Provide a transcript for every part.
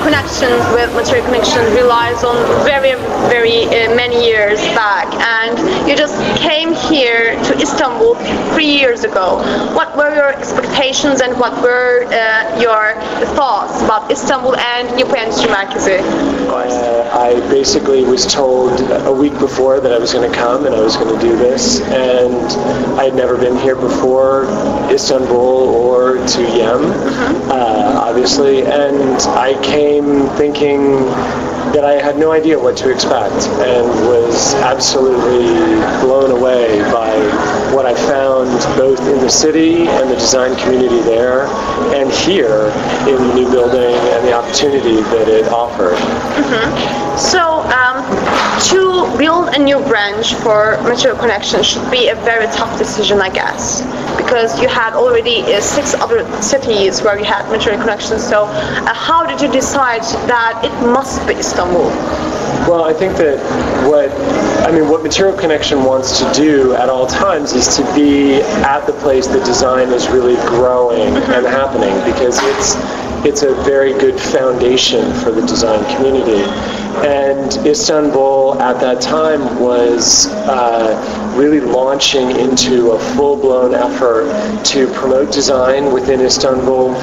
connection with Material Connection relies on very many years back, and you just came here to Istanbul 3 years ago. What were your expectations and what were your thoughts about Istanbul and Yapı Endüstri Merkezi? I basically was told a week before that I was going to come and I was going to do this, and I had never been here before, Istanbul or to YEM, obviously, and I came thinking that I had no idea what to expect and was absolutely blown away by what I found both in the city and the design community there and here in the new building and the opportunity that it offered. So, to build a new branch for Material Connection should be a very tough decision, I guess, because you had already 6 other cities where you had Material Connection. So, how did you decide that it must be Istanbul? Well, I think that what Material Connection wants to do at all times is to be at the place that design is really growing and happening, because it's a very good foundation for the design community. And Istanbul at that time was really launching into a full-blown effort to promote design within Istanbul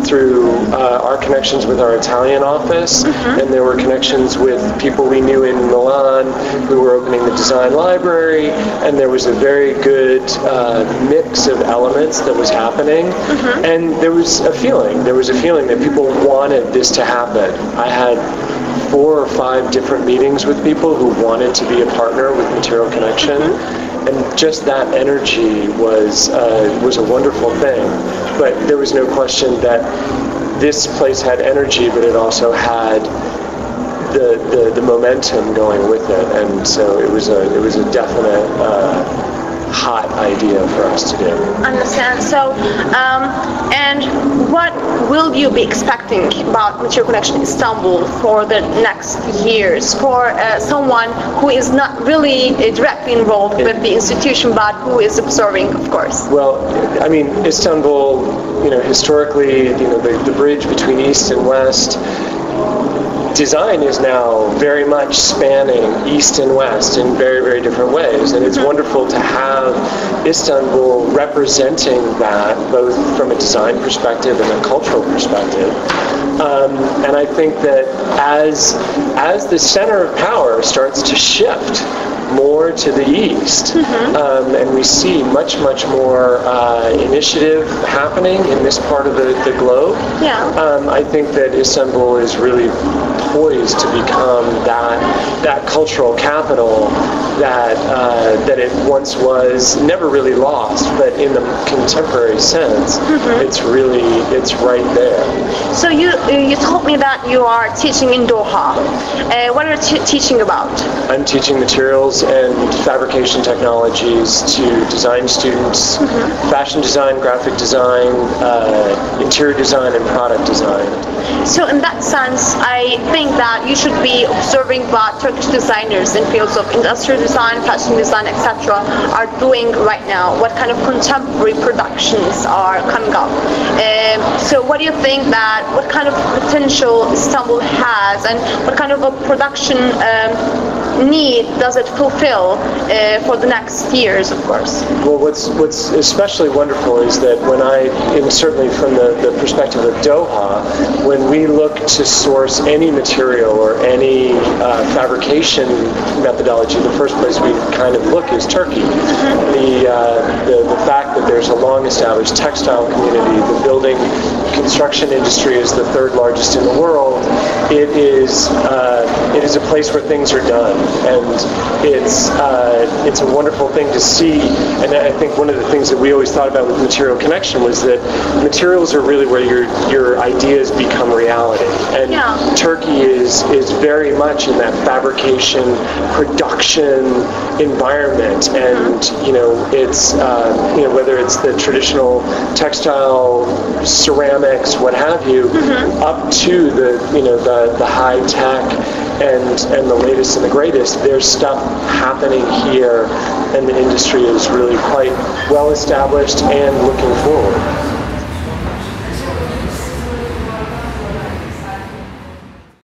through our connections with our Italian office, and there were connections with people we knew in Milan who were opening the design library, and there was a very good mix of elements that was happening, and there was a feeling that people wanted this to happen. I had 4 or 5 different meetings with people who wanted to be a partner with Material Connection, and just that energy was a wonderful thing. But there was no question that this place had energy, but it also had the momentum going with it, and so it was a definite hot idea for us to do. Understand. So, and what will you be expecting about Material Connection Istanbul for the next years, for someone who is not really directly involved with the institution, but who is observing, of course? Well, I mean, Istanbul, historically, the bridge between East and West, design is now very much spanning East and West in very different ways, and it's wonderful to have Istanbul representing that both from a design perspective and a cultural perspective. And I think that as the center of power starts to shift more to the east, and we see much more initiative happening in this part of the globe. I think that Istanbul is really poised to become that cultural capital that it once was, never really lost, but in the contemporary sense, it's right there. So you told me that you are teaching in Doha. What are you teaching about? I'm teaching materials and fabrication technologies to design students, fashion design, graphic design, interior design, and product design. So in that sense, I think that you should be observing what Turkish designers in fields of industrial design, fashion design, etc. are doing right now. What kind of contemporary productions are coming up. So what do you think what kind of potential Istanbul has, and what kind of a production need does it fulfill for the next years, of course? Well, what's especially wonderful is that certainly from the perspective of Doha, when we look to source any material or any fabrication methodology, the first place we kind of look is Turkey. The fact that there's a long-established textile community, the building construction industry is the 3rd largest in the world. It is a place where things are done, and it's a wonderful thing to see. And I think one of the things that we always thought about with Material Connection was that materials are really where your ideas become reality, and Turkey is very much in that fabrication production environment, and it's whether it's the traditional textile, ceramics, what have you, up to the high tech and the latest and the greatest. There's stuff happening here, and the industry is really quite well established and looking forward.